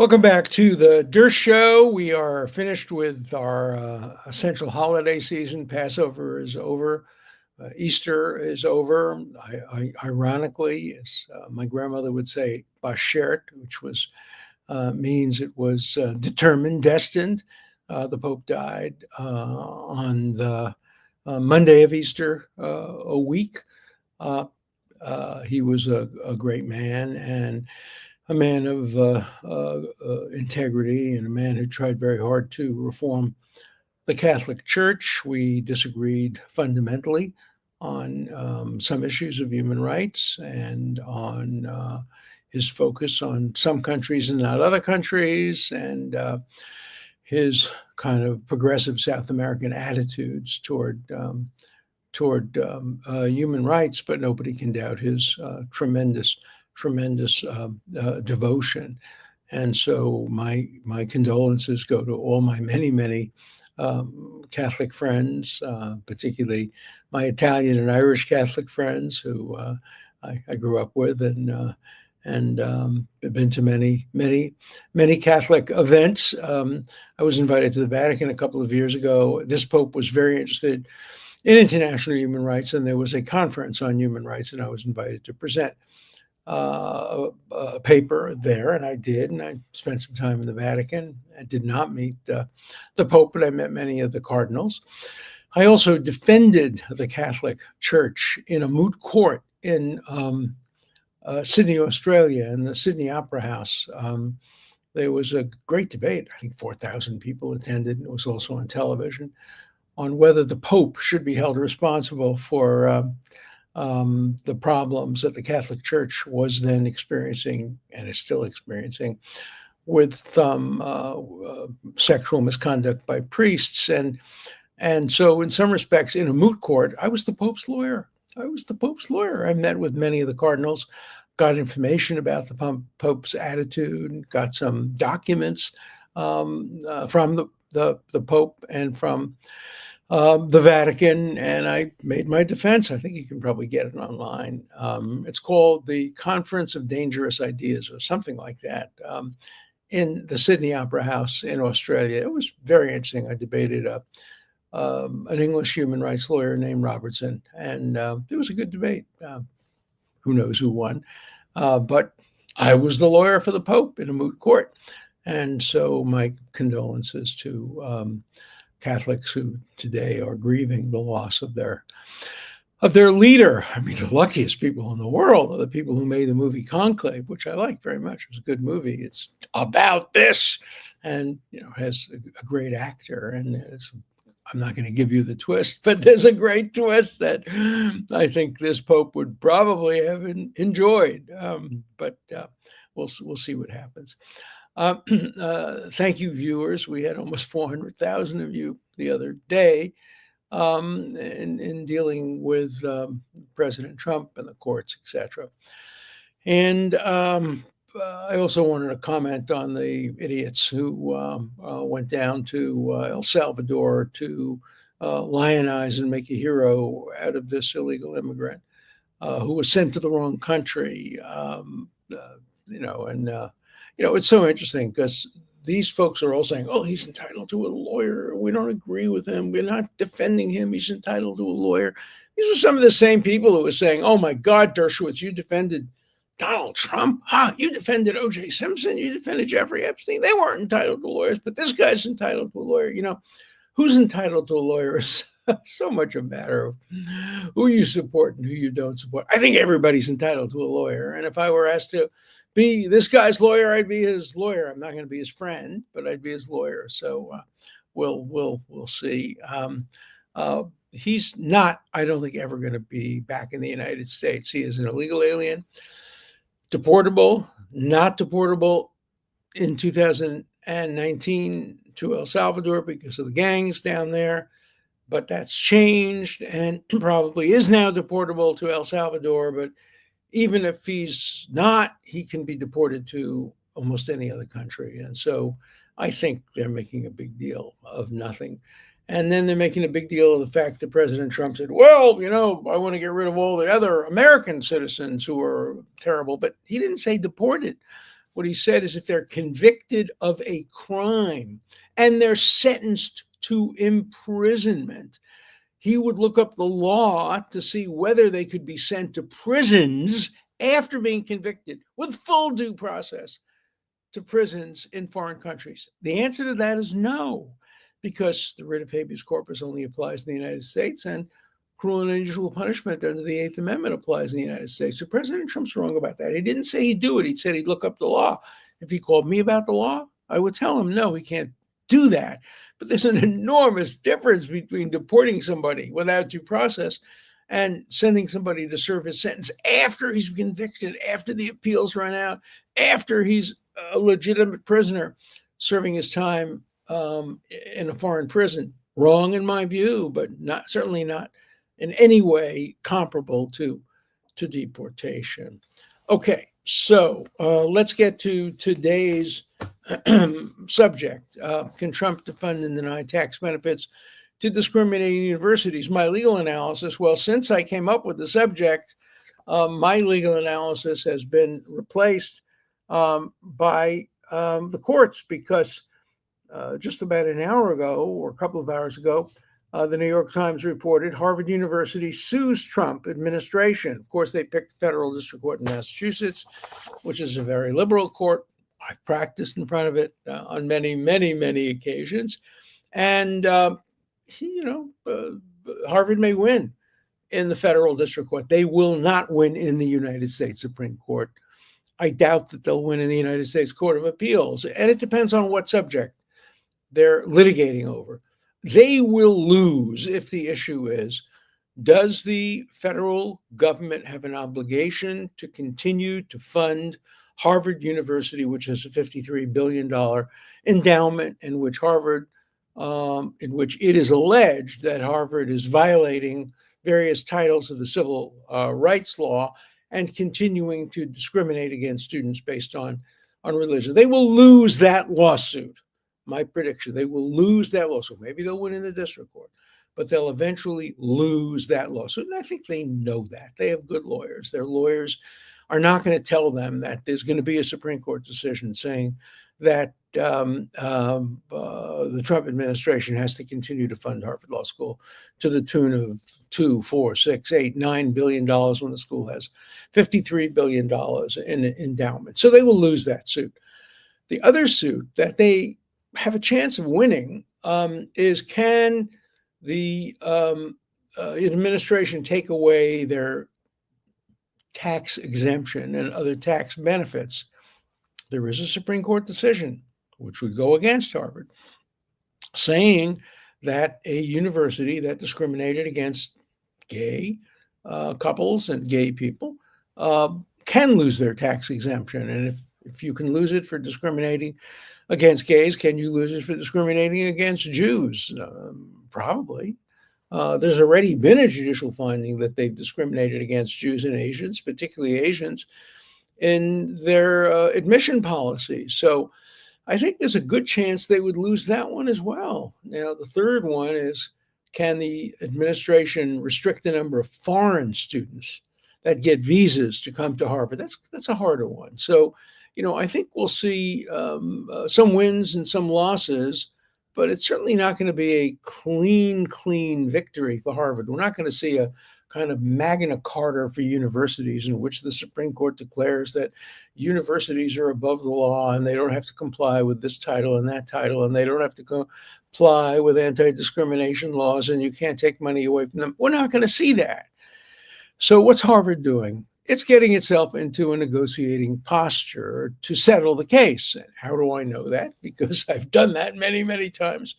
Welcome back to the Dirt Show. We are finished with our essential holiday season. Passover is over. Easter is over. Ironically, as my grandmother would say, Bashert, which was means it was determined, destined. The Pope died on the Monday of Easter a week. He was a great man and a man of integrity and a man who tried very hard to reform the Catholic Church. We disagreed fundamentally on some issues of human rights and on his focus on some countries and not other countries, and his kind of progressive South American attitudes toward human rights. But nobody can doubt his tremendous devotion. And so my condolences go to all my many Catholic friends, particularly my Italian and Irish Catholic friends who I grew up with, and have been to many Catholic events. I was invited to the Vatican a couple of years ago. This Pope was very interested in international human rights, and there was a conference on human rights, and I was invited to present a paper there, and I did, and I spent some time in the Vatican. I did not meet the Pope, but I met many of the cardinals. I also defended the Catholic Church in a moot court in Sydney, Australia, in the Sydney Opera House. There was a great debate. I think 4,000 people attended, and it was also on television, on whether the Pope should be held responsible for the problems that the Catholic Church was then experiencing and is still experiencing with sexual misconduct by priests. And so in some respects, in a moot court, I was the Pope's lawyer. I met with many of the cardinals, got information about the Pope's attitude, got some documents from the Pope and from the Vatican, and I made my defense. I think you can probably get it online. It's called the Conference of Dangerous Ideas or something like that, in the Sydney Opera House in Australia. It was very interesting. I debated an English human rights lawyer named Robertson, and it was a good debate. Who knows who won? But I was the lawyer for the Pope in a moot court. And so my condolences to Catholics who today are grieving the loss of their leader. I mean, the luckiest people in the world are the people who made the movie Conclave, which I like very much. It was a good movie. It's about this, and has a great actor. And I'm not going to give you the twist, but there's a great twist that I think this Pope would probably have enjoyed. But we'll see what happens. Thank you, viewers. We had almost 400,000 of you the other day in dealing with President Trump and the courts, etc. And I also wanted to comment on the idiots who went down to El Salvador to lionize and make a hero out of this illegal immigrant who was sent to the wrong country. It's so interesting because these folks are all saying, oh, he's entitled to a lawyer. We don't agree with him. We're not defending him. He's entitled to a lawyer. These are some of the same people who were saying, oh, my God, Dershowitz, you defended Donald Trump. You defended O.J. Simpson. You defended Jeffrey Epstein. They weren't entitled to lawyers, but this guy's entitled to a lawyer. Who's entitled to a lawyer is so much a matter of who you support and who you don't support. I think everybody's entitled to a lawyer. And if I were asked to be this guy's lawyer, I'd be his lawyer. I'm not going to be his friend, but I'd be his lawyer. So we'll see. He's not, I don't think, ever going to be back in the United States. He is an illegal alien, deportable, not deportable in 2019 to El Salvador because of the gangs down there. But that's changed and probably is now deportable to El Salvador. But even if he's not, he can be deported to almost any other country. And so I think they're making a big deal of nothing. And then they're making a big deal of the fact that President Trump said, well, I want to get rid of all the other American citizens who are terrible. But he didn't say deported. What he said is if they're convicted of a crime and they're sentenced to imprisonment, he would look up the law to see whether they could be sent to prisons after being convicted with full due process to prisons in foreign countries. The answer to that is no, because the writ of habeas corpus only applies in the United States, and cruel and unusual punishment under the Eighth Amendment applies in the United States. So President Trump's wrong about that. He didn't say he'd do it. He said he'd look up the law. If he called me about the law, I would tell him, no, he can't do that. But there's an enormous difference between deporting somebody without due process and sending somebody to serve his sentence after he's convicted, after the appeals run out, after he's a legitimate prisoner serving his time in a foreign prison. Wrong in my view, but certainly not in any way comparable to deportation. Okay, so let's get to today's subject. Can Trump defund and deny tax benefits to discriminating universities? My legal analysis, well, since I came up with the subject, my legal analysis has been replaced by the courts, because just about an hour ago or a couple of hours ago, the New York Times reported Harvard University sues Trump administration. Of course, they picked the federal district court in Massachusetts, which is a very liberal court. I've practiced in front of it on many, many, many occasions. And, Harvard may win in the federal district court. They will not win in the United States Supreme Court. I doubt that they'll win in the United States Court of Appeals. And it depends on what subject they're litigating over. They will lose if the issue is, does the federal government have an obligation to continue to fund Harvard University, which has a $53 billion endowment in which it is alleged that Harvard is violating various titles of the civil rights law and continuing to discriminate against students based on religion. They will lose that lawsuit. My prediction, they will lose that lawsuit. Maybe they'll win in the district court, but they'll eventually lose that lawsuit. And I think they know that. They have good lawyers. Their lawyers are not going to tell them that there's going to be a Supreme Court decision saying that the Trump administration has to continue to fund Harvard Law School to the tune of $2, $4, $6, $8, $9 billion when the school has $53 billion in endowment. So they will lose that suit. The other suit that they have a chance of winning is, can the administration take away their tax exemption and other tax benefits? There is a Supreme Court decision which would go against Harvard, saying that a university that discriminated against gay couples and gay people can lose their tax exemption. And if you can lose it for discriminating against gays, can you lose it for discriminating against Jews? Probably. There's already been a judicial finding that they've discriminated against Jews and Asians, particularly Asians, in their admission policy. So I think there's a good chance they would lose that one as well. Now, the third one is, can the administration restrict the number of foreign students that get visas to come to Harvard? That's a harder one. So, I think we'll see some wins and some losses, but it's certainly not going to be a clean victory for Harvard. We're not going to see a kind of Magna Carta for universities in which the Supreme Court declares that universities are above the law and they don't have to comply with this title and that title, and they don't have to comply with anti-discrimination laws, and you can't take money away from them. We're not going to see that. So what's Harvard doing? It's getting itself into a negotiating posture to settle the case. And how do I know that? Because I've done that many, many times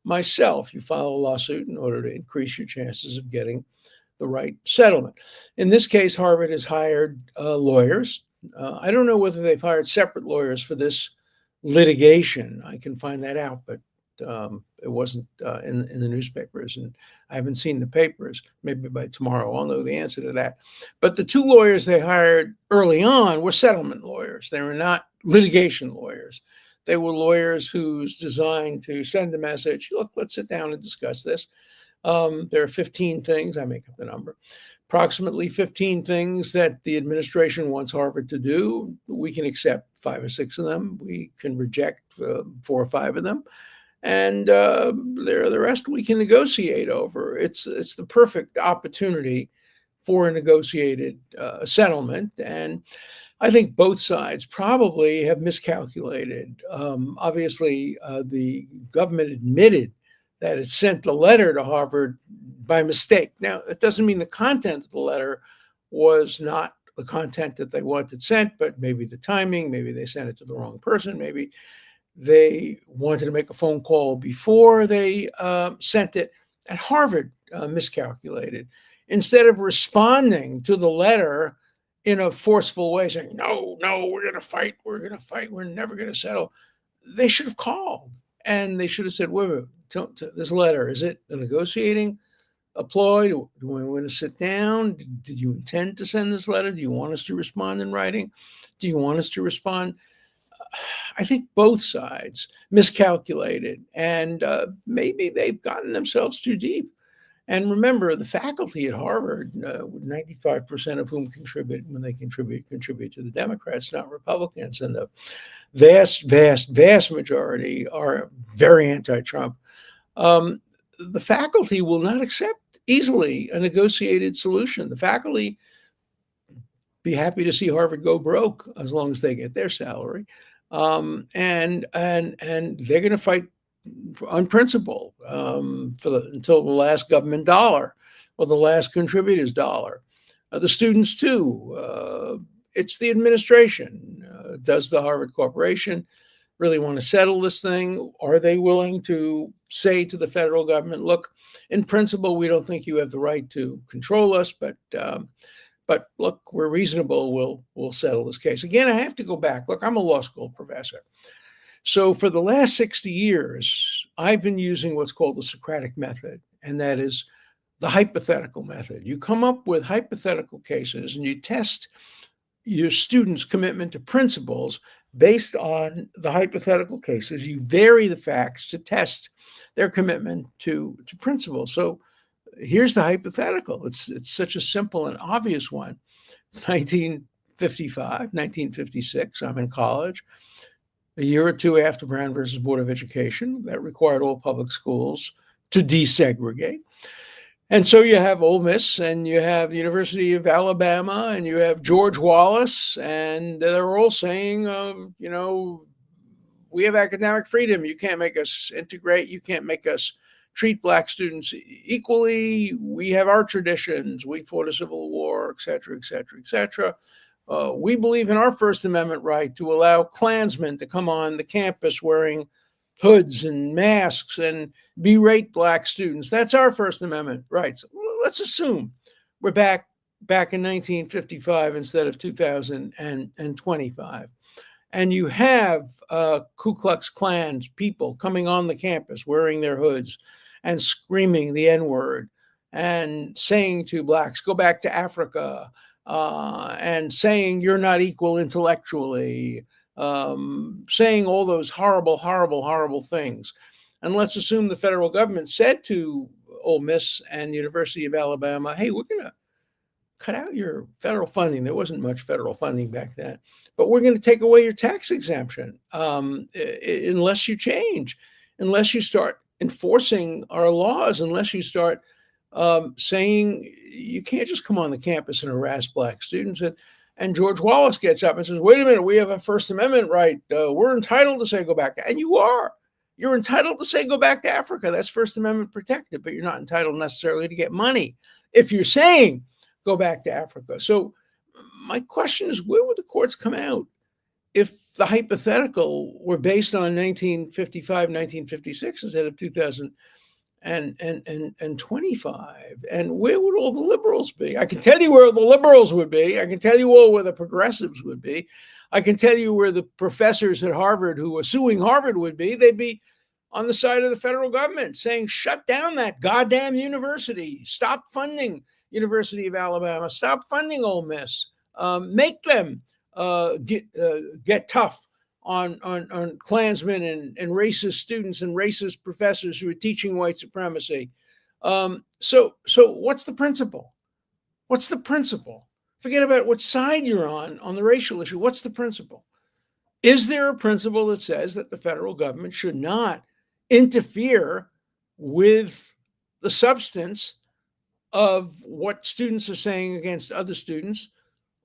myself. You file a lawsuit in order to increase your chances of getting the right settlement. In this case, Harvard has hired lawyers. I don't know whether they've hired separate lawyers for this litigation. I can find that out, but it wasn't in the newspapers, and I haven't seen the papers. Maybe by tomorrow I'll know the answer to that. But the two lawyers they hired early on were settlement lawyers. They were not litigation lawyers. They were lawyers who's designed to send a message. Look, let's sit down and discuss this. There are 15 things, I make up the number, approximately 15 things that the administration wants Harvard to do. We can accept 5 or 6 of them. We can reject 4 or 5 of them, and the rest we can negotiate over. It's the perfect opportunity for a negotiated settlement, and I think both sides probably have miscalculated. Obviously, the government admitted that it sent the letter to Harvard by mistake. Now, that doesn't mean the content of the letter was not the content that they wanted sent, but maybe the timing, maybe they sent it to the wrong person, maybe they wanted to make a phone call before they sent it. And Harvard miscalculated. Instead of responding to the letter in a forceful way, saying, no, we're going to fight, we're never going to settle, they should have called. And they should have said, wait a minute, this letter, is it a negotiating a ploy? Do we want to sit down? Did you intend to send this letter? Do you want us to respond in writing? Do you want us to respond? I think both sides miscalculated, and maybe they've gotten themselves too deep. And remember, the faculty at Harvard, 95% of whom contribute, when they contribute to the Democrats, not Republicans. And the vast majority are very anti-Trump. The faculty will not accept easily a negotiated solution. The faculty be happy to see Harvard go broke as long as they get their salary. And they're going to fight on principle until the last government dollar or the last contributor's dollar. The students too. It's the administration. Does the Harvard Corporation really want to settle this thing? Are they willing to say to the federal government, look, in principle, we don't think you have the right to control us, but look, we're reasonable. We'll settle this case. Again, I have to go back. Look, I'm a law school professor. So for the last 60 years, I've been using what's called the Socratic method, and that is the hypothetical method. You come up with hypothetical cases and you test your students' commitment to principles based on the hypothetical cases. You vary the facts to test their commitment to principles. So here's the hypothetical. It's such a simple and obvious one. It's 1955, 1956. I'm in college. A year or two after Brown versus Board of Education, that required all public schools to desegregate. And so you have Ole Miss, and you have the University of Alabama, and you have George Wallace, and they're all saying, we have academic freedom. You can't make us integrate. You can't make us treat Black students equally. We have our traditions. We fought a civil war, et cetera, et cetera, et cetera. We believe in our First Amendment right to allow Klansmen to come on the campus wearing hoods and masks and berate Black students. That's our First Amendment rights. Let's assume we're back in 1955 instead of 2025. And you have Ku Klux Klan people coming on the campus wearing their hoods and screaming the N-word and saying to Blacks, go back to Africa, and saying you're not equal intellectually, saying all those horrible things. And let's assume the federal government said to Ole Miss and University of Alabama, hey, we're going to cut out your federal funding. There wasn't much federal funding back then, but we're going to take away your tax exemption unless you change, unless you start enforcing our laws, unless you start saying you can't just come on the campus and harass Black students. And George Wallace gets up and says, wait a minute, we have a First Amendment right. We're entitled to say go back. And you are. You're entitled to say go back to Africa. That's First Amendment protected, but you're not entitled necessarily to get money if you're saying go back to Africa. So my question is, where would the courts come out if the hypothetical were based on 1955, 1956 instead of 2025? And where would all the liberals be? I can tell you where the liberals would be. I can tell you all where the progressives would be. I can tell you where the professors at Harvard who are suing Harvard would be. They'd be on the side of the federal government saying, shut down that goddamn university. Stop funding University of Alabama. Stop funding Ole Miss. Make them get tough on Klansmen and racist students and racist professors who are teaching white supremacy. So what's the principle? What's the principle? Forget about what side you're on the racial issue. What's the principle? Is there a principle that says that the federal government should not interfere with the substance of what students are saying against other students,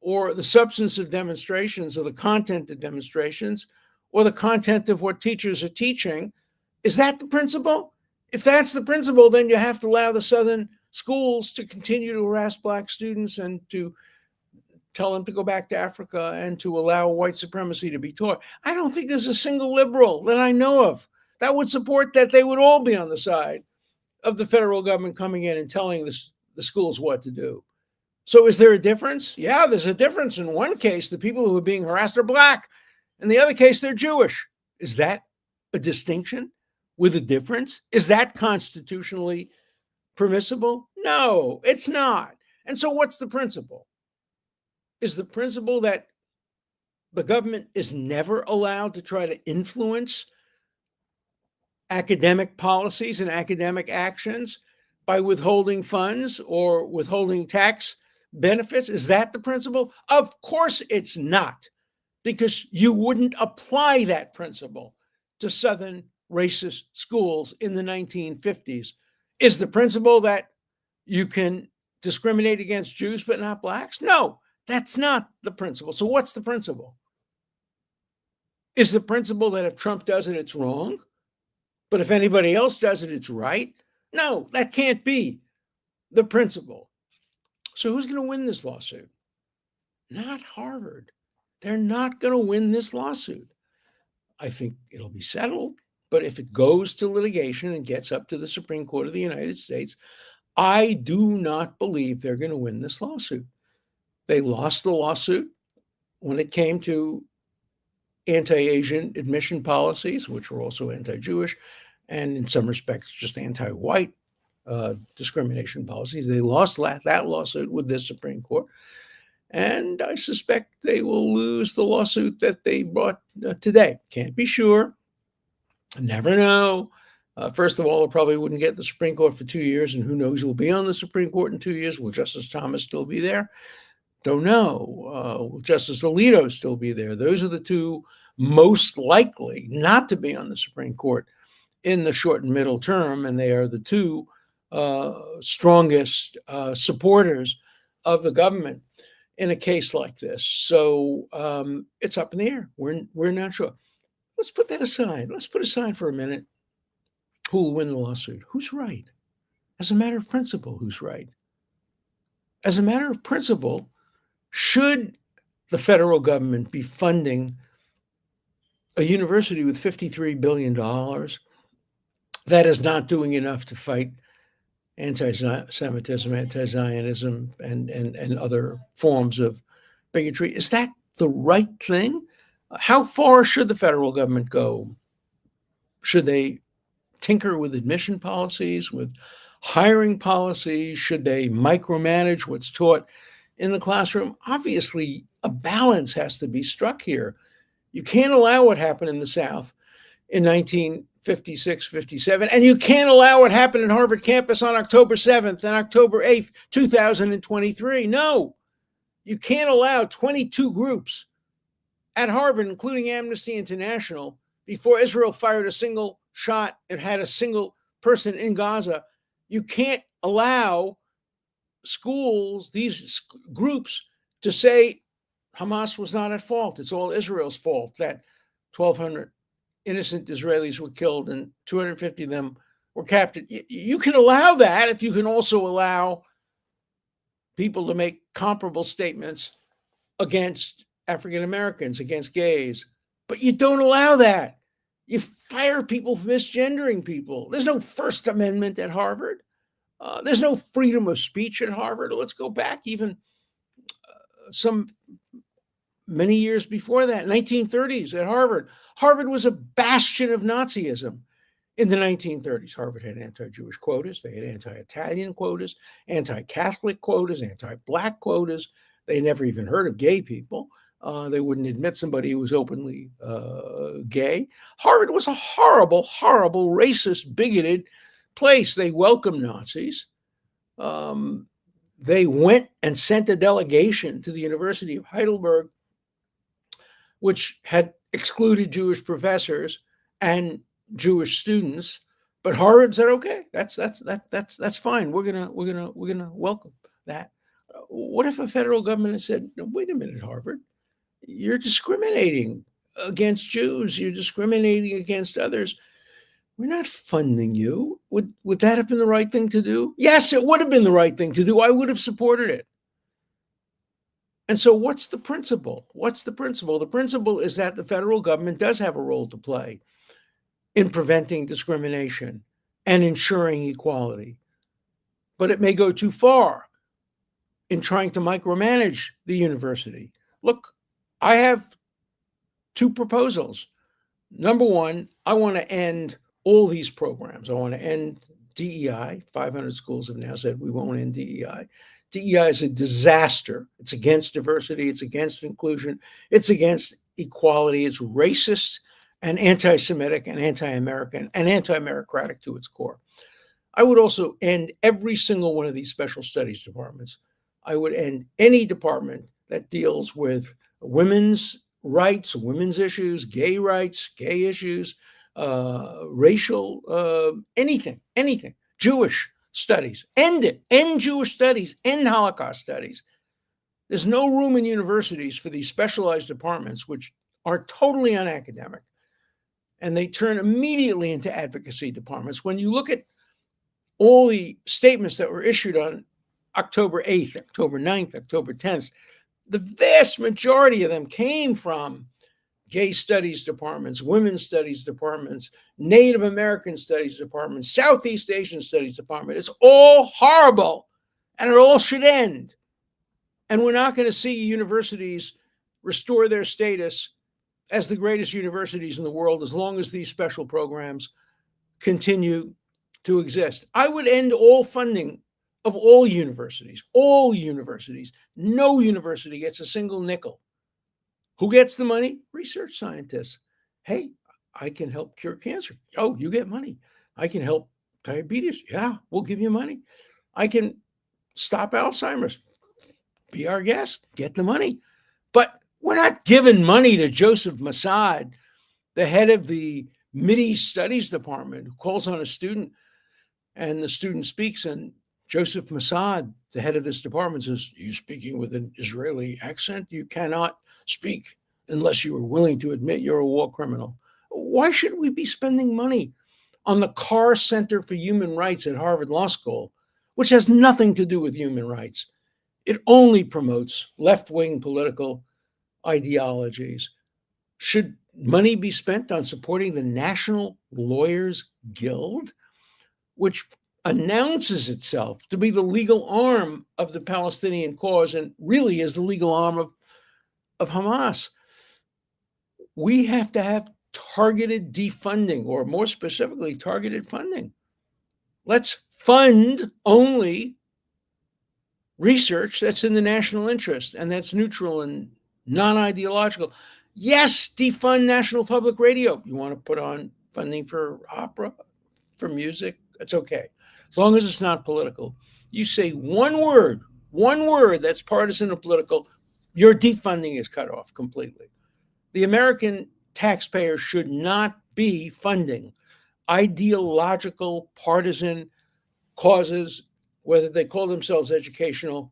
or the substance of demonstrations, or the content of demonstrations, or the content of what teachers are teaching? Is that the principle? If that's the principle, then you have to allow the Southern schools to continue to harass Black students and to tell them to go back to Africa and to allow white supremacy to be taught. I don't think there's a single liberal that I know of that would support that. They would all be on the side of the federal government coming in and telling the schools what to do. So is there a difference? Yeah, there's a difference. In one case, the people who are being harassed are Black. In the other case, they're Jewish. Is that a distinction with a difference? Is that constitutionally permissible? No, it's not. And so what's the principle? Is the principle that the government is never allowed to try to influence academic policies and academic actions by withholding funds or withholding tax benefits? Is that the principle? Of course it's not, because you wouldn't apply that principle to Southern racist schools in the 1950s. Is the principle that you can discriminate against Jews but not Blacks? No, that's not the principle. So what's the principle? Is the principle that if Trump does it, it's wrong, but if anybody else does it, it's right? No, that can't be the principle. So who's going to win this lawsuit? Not Harvard. They're not going to win this lawsuit. I think it'll be settled, but if it goes to litigation and gets up to the Supreme Court of the United States, I do not believe they're going to win this lawsuit. They lost the lawsuit when it came to anti-Asian admission policies, which were also anti-Jewish, and in some respects just anti-white discrimination policies. They lost that lawsuit with this Supreme Court. And I suspect they will lose the lawsuit that they brought today. Can't be sure. Never know. First of all, it probably wouldn't get the Supreme Court for 2 years, and who knows who will be on the Supreme Court in 2 years. Will Justice Thomas still be there? Don't know. Will Justice Alito still be there? Those are the two most likely not to be on the Supreme Court in the short and middle term, and they are the two strongest supporters of the government in a case like this. So it's up in the air. We're not sure. Let's put that aside. Let's put aside for a minute who will win the lawsuit. Who's right? As a matter of principle, who's right? As a matter of principle, should the federal government be funding a university with $53 billion that is not doing enough to fight anti-Semitism, anti-Zionism, and other forms of bigotry? Is that the right thing? How far should the federal government go? Should they tinker with admission policies, with hiring policies? Should they micromanage what's taught in the classroom? Obviously, a balance has to be struck here. You can't allow what happened in the South in 1956, 57, and you can't allow what happened in Harvard campus on October 7th and October 8th, 2023. No, you can't allow 22 groups at Harvard, including Amnesty International, before Israel fired a single shot and had a single person in Gaza. You can't allow schools, these groups, to say Hamas was not at fault. It's all Israel's fault that 1,200 innocent Israelis were killed and 250 of them were captured. You can allow that if you can also allow people to make comparable statements against African Americans, against gays. But you don't allow that. You fire people for misgendering people. There's no First Amendment at Harvard. There's no freedom of speech at Harvard. Let's go back even many years before that, 1930s at Harvard. Harvard was a bastion of Nazism in the 1930s. Harvard had anti-Jewish quotas. They had anti-Italian quotas, anti-Catholic quotas, anti-Black quotas. They never even heard of gay people. They wouldn't admit somebody who was openly gay. Harvard was a horrible, horrible, racist, bigoted place. They welcomed Nazis. They went and sent a delegation to the University of Heidelberg, which had excluded Jewish professors and Jewish students, but Harvard said, okay, that's fine. We're gonna welcome that. What if a federal government had said, no, wait a minute, Harvard, you're discriminating against Jews, you're discriminating against others. We're not funding you. Would that have been the right thing to do? Yes, it would have been the right thing to do. I would have supported it. And so what's the principle? What's the principle? The principle is that the federal government does have a role to play in preventing discrimination and ensuring equality. But it may go too far in trying to micromanage the university. Look, I have two proposals. Number one, I want to end all these programs. I want to end DEI. 500 schools have now said we won't end DEI. DEI is a disaster. It's against diversity. It's against inclusion. It's against equality. It's racist and anti-Semitic and anti-American and anti-meritocratic to its core. I would also end every single one of these special studies departments. I would end any department that deals with women's rights, women's issues, gay rights, gay issues, racial, anything, Jewish studies. End it. End Jewish studies. End Holocaust studies. There's no room in universities for these specialized departments, which are totally unacademic, and they turn immediately into advocacy departments. When you look at all the statements that were issued on October 8th, October 9th, October 10th, the vast majority of them came from gay studies departments, women's studies departments, Native American studies departments, Southeast Asian studies department. It's all horrible, and it all should end. And we're not going to see universities restore their status as the greatest universities in the world as long as these special programs continue to exist. I would end all funding of all universities. No university gets a single nickel. Who gets the money? Research scientists. Hey, I can help cure cancer. Oh, you get money. I can help diabetes. Yeah, we'll give you money. I can stop Alzheimer's. Be our guest. Get the money. But we're not giving money to Joseph Massad, the head of the Mideast Studies Department, who calls on a student and the student speaks, and Joseph Massad, the head of this department, says, "You speaking with an Israeli accent? You cannot speak unless you are willing to admit you're a war criminal." Why should we be spending money on the Carr Center for Human Rights at Harvard Law School, which has nothing to do with human rights? It only promotes left-wing political ideologies. Should money be spent on supporting the National Lawyers Guild, which announces itself to be the legal arm of the Palestinian cause and really is the legal arm of Hamas? We have to have targeted defunding, or more specifically, targeted funding. Let's fund only research that's in the national interest and that's neutral and non-ideological. Yes, defund National Public Radio. You want to put on funding for opera, for music, that's okay. As long as it's not political. You say one word that's partisan or political, your defunding is cut off completely. The American taxpayer should not be funding ideological, partisan causes, whether they call themselves educational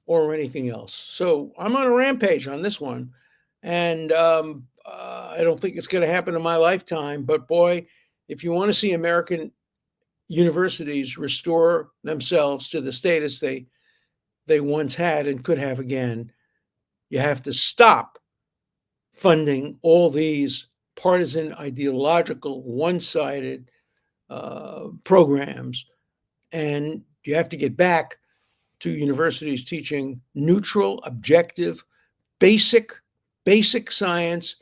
or anything else. So I'm on a rampage on this one, and I don't think it's going to happen in my lifetime. But boy, if you want to see American universities restore themselves to the status they once had and could have again, you have to stop funding all these partisan, ideological, one-sided programs, and you have to get back to universities teaching neutral, objective, basic science,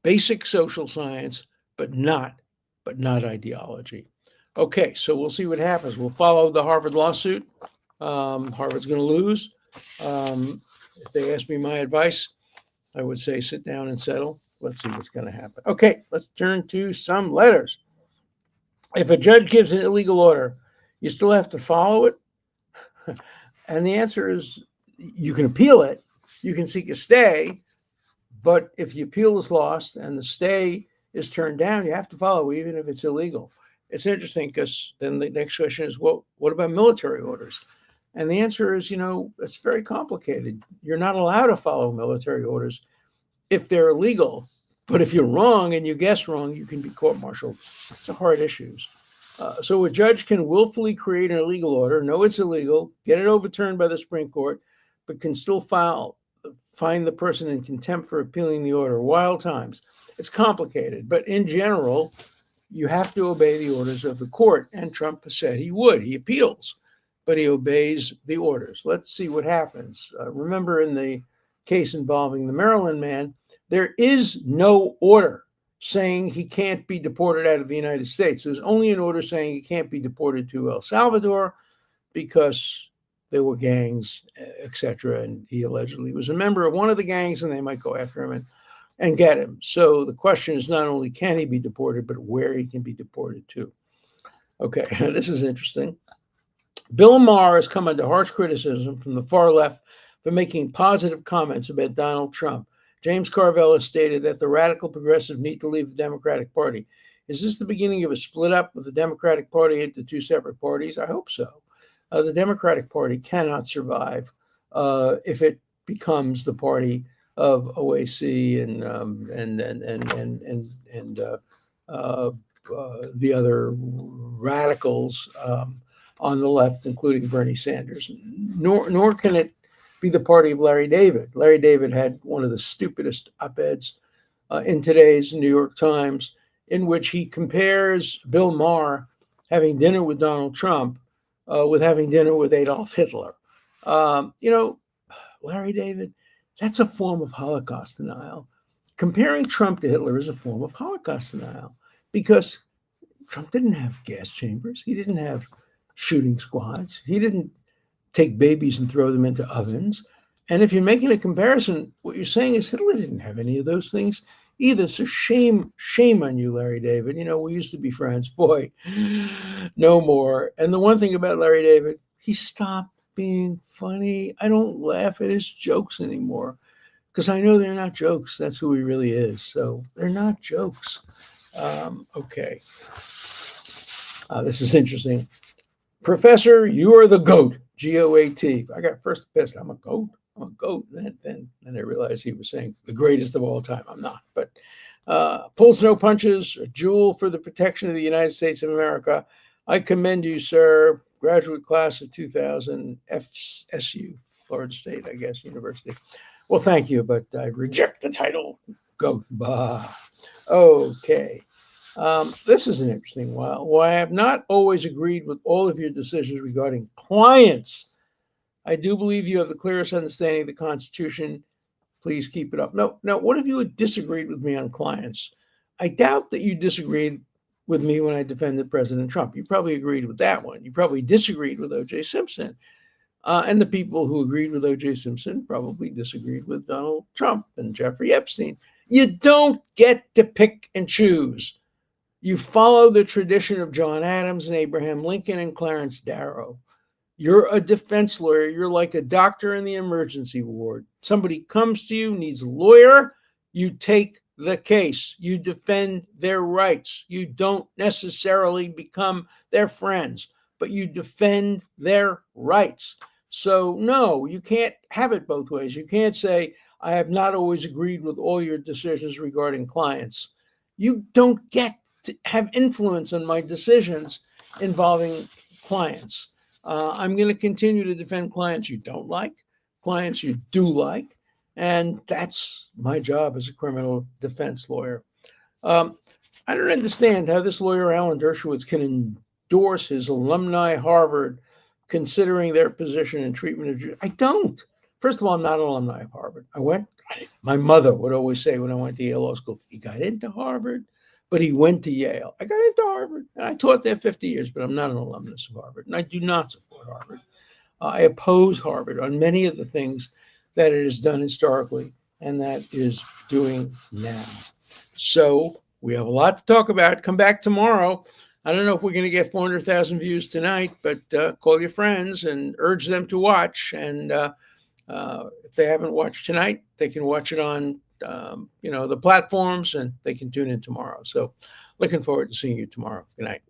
basic social science, but not ideology. Okay, so we'll see what happens. We'll follow the Harvard lawsuit. Harvard's going to lose. If they ask me my advice, I would say sit down and settle. Let's see what's going to happen. Okay, let's turn to some letters. If a judge gives an illegal order, you still have to follow it? And the answer is you can appeal it. You can seek a stay, But if the appeal is lost and the stay is turned down, you have to follow, even if it's illegal. It's interesting because then the next question is, well, what about military orders? And the answer is, it's very complicated. You're not allowed to follow military orders if they're illegal. But if you're wrong and you guess wrong, you can be court-martialed. It's a hard issues. So a judge can willfully create an illegal order, know it's illegal, get it overturned by the Supreme Court, but can still find the person in contempt for appealing the order. Wild times. It's complicated, but in general, you have to obey the orders of the court. And Trump has said he would. He appeals, but he obeys the orders. Let's see what happens. Remember, in the case involving the Maryland man, there is no order saying he can't be deported out of the United States. There's only an order saying he can't be deported to El Salvador because there were gangs, etc. And he allegedly was a member of one of the gangs, and they might go after him and get him. So the question is not only can he be deported, but where he can be deported to. Okay, this is interesting. Bill Maher has come under harsh criticism from the far left for making positive comments about Donald Trump. James Carville has stated that the radical progressives need to leave the Democratic Party. Is this the beginning of a split up of the Democratic Party into two separate parties? I hope so. The Democratic Party cannot survive if it becomes the party of OAC and the other radicals on the left, including Bernie Sanders. Nor can it be the party of Larry David. Larry David had one of the stupidest op-eds in today's New York Times, in which he compares Bill Maher having dinner with Donald Trump with having dinner with Adolf Hitler. Larry David, that's a form of Holocaust denial. Comparing Trump to Hitler is a form of Holocaust denial because Trump didn't have gas chambers. He didn't have shooting squads. He didn't take babies and throw them into ovens. And if you're making a comparison, what you're saying is Hitler didn't have any of those things either. So shame on you, Larry David. We used to be friends. Boy, no more. And the one thing about Larry David, he stopped being funny. I don't laugh at his jokes anymore because I know they're not jokes. That's who he really is. So they're not jokes. Okay. This is interesting. Professor, you are the GOAT. GOAT. I got first pissed. I'm a goat. Then I realized he was saying the greatest of all time. I'm not. But pulls no punches, a jewel for the protection of the United States of America. I commend you, sir. Graduate class of 2000, FSU, Florida State, I guess, University. Well, thank you, but I reject the title. GOAT. Bah. Okay. This is an interesting one. While I have not always agreed with all of your decisions regarding clients, I do believe you have the clearest understanding of the Constitution. Please keep it up. No, what if you had disagreed with me on clients? I doubt that you disagreed with me when I defended President Trump. You probably agreed with that one. You probably disagreed with O.J. Simpson. And the people who agreed with O.J. Simpson probably disagreed with Donald Trump and Jeffrey Epstein. You don't get to pick and choose. You follow the tradition of John Adams and Abraham Lincoln and Clarence Darrow. You're a defense lawyer. You're like a doctor in the emergency ward. Somebody comes to you, needs a lawyer. You take the case. You defend their rights. You don't necessarily become their friends, but you defend their rights. So no, you can't have it both ways. You can't say, I have not always agreed with all your decisions regarding clients. You don't get to have influence on my decisions involving clients. I'm going to continue to defend clients you don't like, clients you do like, and that's my job as a criminal defense lawyer. I don't understand how this lawyer, Alan Dershowitz, can endorse his alumni Harvard, considering their position and treatment of Jews. I don't. First of all, I'm not an alumni of Harvard. My mother would always say when I went to Yale Law School, he got into Harvard, but he went to Yale. I got into Harvard, and I taught there 50 years, but I'm not an alumnus of Harvard, and I do not support Harvard. I oppose Harvard on many of the things that it has done historically and that is doing now. So we have a lot to talk about. Come back tomorrow. I don't know if we're going to get 400,000 views tonight, but call your friends and urge them to watch. And if they haven't watched tonight, they can watch it on the platforms, and they can tune in tomorrow. So looking forward to seeing you tomorrow. Good night.